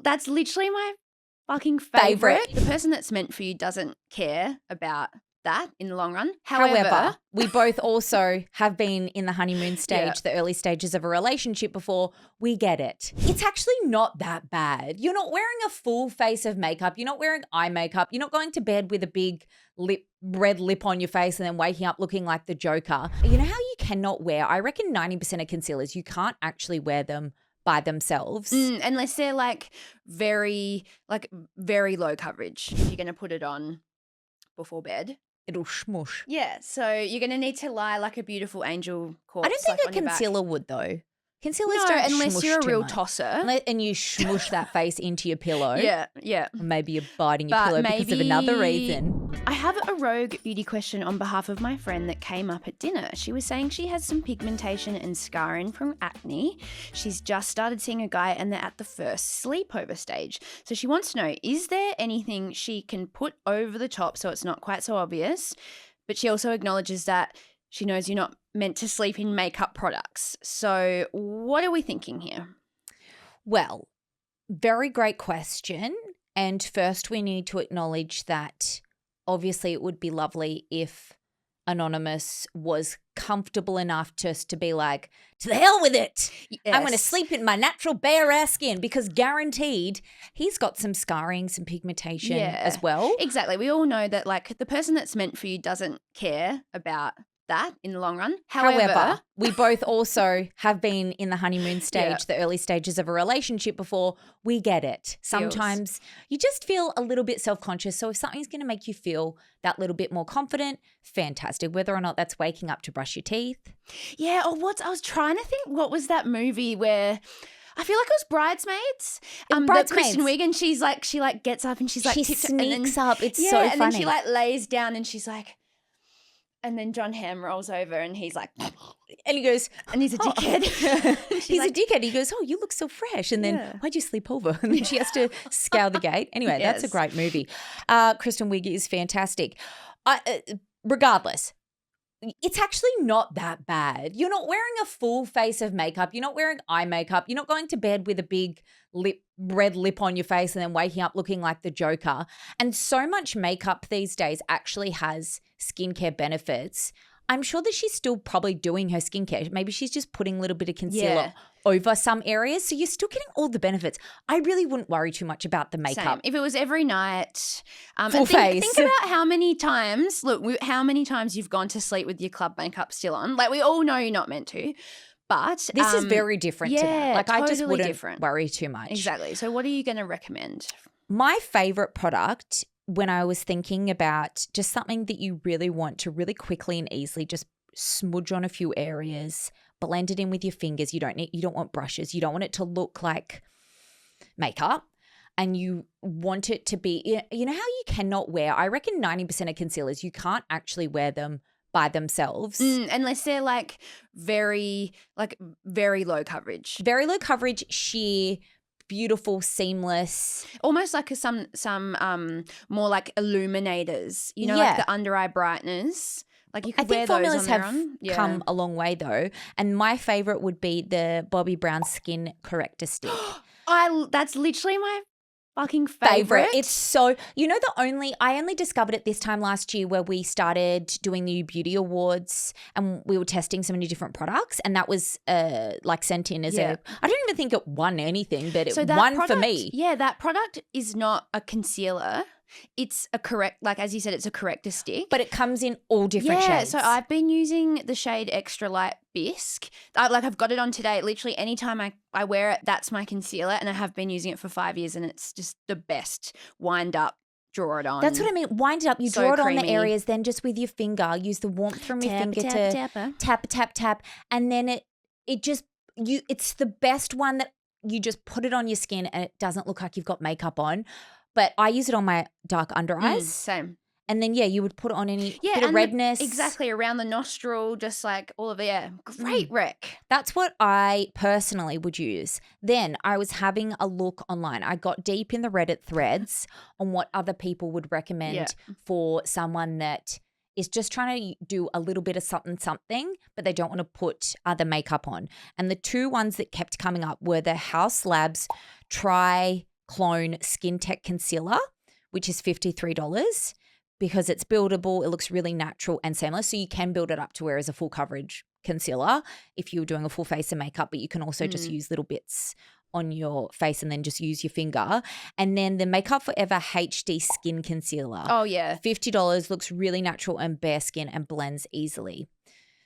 That's literally my fucking favorite. The person that's meant for you doesn't care about that in the long run. However, we both also have been in the honeymoon stage, Yeah. the early stages of a relationship before. We get it. It's actually not that bad. You're not wearing a full face of makeup. You're not wearing eye makeup. You're not going to bed with a big red lip on your face and then waking up looking like the Joker. You know how you cannot wear, I reckon 90% of concealers, you can't actually wear them by themselves. Unless they're very low coverage. If you're going to put it on before bed. It'll smush. Yeah, so you're going to need to lie like a beautiful angel corpse. I don't think on a your back. concealer would though. Concealers No, don't unless smush you're a too real much. tosser. And you smush that face into your pillow. Yeah. Or maybe you're biting your But pillow because of another maybe- reason. I have a rogue beauty question on behalf of my friend that came up at dinner. She was saying she has some pigmentation and scarring from acne. She's just started seeing a guy and they're at the first sleepover stage. So she wants to know, is there anything she can put over the top so it's not quite so obvious? But she also acknowledges that she knows you're not meant to sleep in makeup products. So what are we thinking here? Well, very great question. And first we need to acknowledge that obviously it would be lovely if Anonymous was comfortable enough just to be like, to the hell with it. Yes. I'm going to sleep in my natural bare ass skin, because guaranteed he's got some scarring, some pigmentation as well. Exactly. We all know that the person that's meant for you doesn't care about that in the long run. However, we both also have been in the honeymoon stage, Yeah. the early stages of a relationship before. We get it. Sometimes you just feel a little bit self-conscious. So if something's going to make you feel that little bit more confident, fantastic. Whether or not that's waking up to brush your teeth. Yeah, I was trying to think, what was that movie where I feel like it was Bridesmaids. Bridesmaids. Kristen Wiig, and she gets up and she's She sneaks up. It's so and funny. then she lays down and she's like, and then John Hamm rolls over and he's like, and he goes, and he's a dickhead. He's a dickhead. He goes, oh, you look so fresh. And then why'd you sleep over? And then she has to scour the gate. Anyway, that's a great movie. Kristen Wiig is fantastic. Regardless, it's actually not that bad. You're not wearing a full face of makeup. You're not wearing eye makeup. You're not going to bed with a big red lip on your face and then waking up looking like the Joker. And so much makeup these days actually has skincare benefits. I'm sure that she's still probably doing her skincare. Maybe she's just putting a little bit of concealer over some areas. So you're still getting all the benefits. I really wouldn't worry too much about the makeup. Same. If it was every night. Full face. Think about how many times you've gone to sleep with your club makeup still on. We all know you're not meant to. But this is very different to that. I just totally wouldn't worry too much. Exactly. So what are you going to recommend? My favorite product, when I was thinking about just something that you really want to really quickly and easily just smudge on a few areas, blend it in with your fingers. You don't want brushes. You don't want it to look like makeup. And you want it to be, you know how you cannot wear, I reckon 90% of concealers, you can't actually wear them by themselves. Unless they're very low coverage. Very low coverage, sheer, beautiful, seamless. Almost like some more like illuminators, like the under eye brighteners. You could wear those on their own. I think formulas have come a long way though. And my favorite would be the Bobbi Brown Skin Corrector stick. That's literally my fucking favorite. It's so, I only discovered it this time last year where we started doing the beauty awards and we were testing so many different products, and that was sent in as I don't even think it won anything, but it won for me. Yeah, that product is not a concealer. It's as you said, it's a corrector stick. But it comes in all different shades. So I've been using the shade Extra Light Bisque. I've got it on today. Literally anytime I wear it, that's my concealer, and I have been using it for 5 years, and it's just the best. Wind up, draw it on. That's what I mean. Wind it up. You So draw it on creamy. the areas, then just with your finger, use the warmth from your finger to tap, and then it's the best one that you just put it on your skin and it doesn't look like you've got makeup on. But I use it on my dark under eyes. Same. And then, you would put it on any bit of redness. Exactly, around the nostril, just all of it. Great rec. That's what I personally would use. Then I was having a look online. I got deep in the Reddit threads on what other people would recommend for someone that is just trying to do a little bit of something, but they don't want to put other makeup on. And the two ones that kept coming up were the Haus Labs Tri-Clone Skin Tech Concealer, which is $53 because it's buildable, it looks really natural and seamless. So you can build it up to wear as a full coverage concealer if you're doing a full face of makeup, but you can also just use little bits on your face and then just use your finger. And then the Makeup Forever HD Skin Concealer. Oh, yeah. $50, looks really natural and bare skin and blends easily.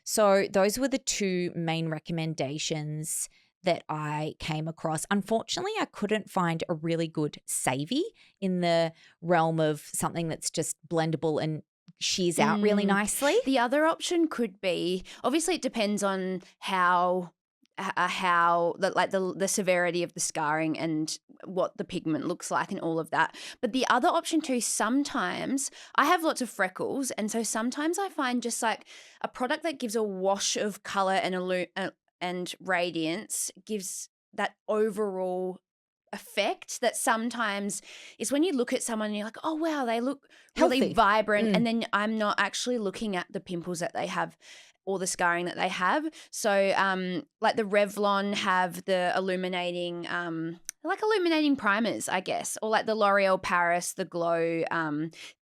So those were the two main recommendations that I came across. Unfortunately, I couldn't find a really good savvy in the realm of something that's just blendable and shears out really nicely. The other option could be, obviously it depends on how the severity of the scarring and what the pigment looks like and all of that. But the other option too, sometimes I have lots of freckles, and so sometimes I find just like a product that gives a wash of color and radiance gives that overall effect that sometimes is when you look at someone and you're like, oh wow, they look really healthy, vibrant, and then I'm not actually looking at the pimples that they have or the scarring that they have. So like the Revlon have the illuminating primers, I guess, or like the L'Oreal Paris, the Glow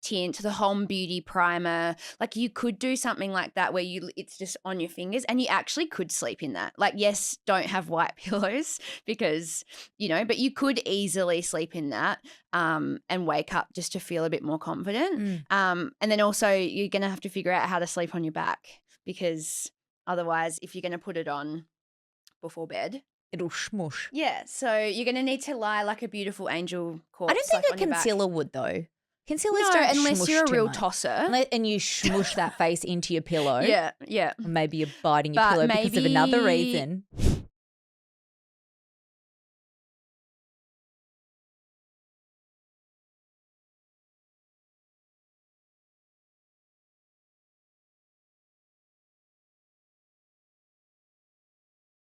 tint, the Home Beauty primer. Like you could do something like that where it's just on your fingers and you actually could sleep in that. Like, yes, don't have white pillows because, but you could easily sleep in that and wake up just to feel a bit more confident. And then also you're going to have to figure out how to sleep on your back, because otherwise if you're going to put it on before bed, it'll smush. Yeah, so you're going to need to lie like a beautiful angel corpse. I don't think a concealer would though. Concealers no, don't unless smush you're a too real much. tosser. And you smush that face into your pillow. Yeah. Or maybe you're biting your pillow because of another reason.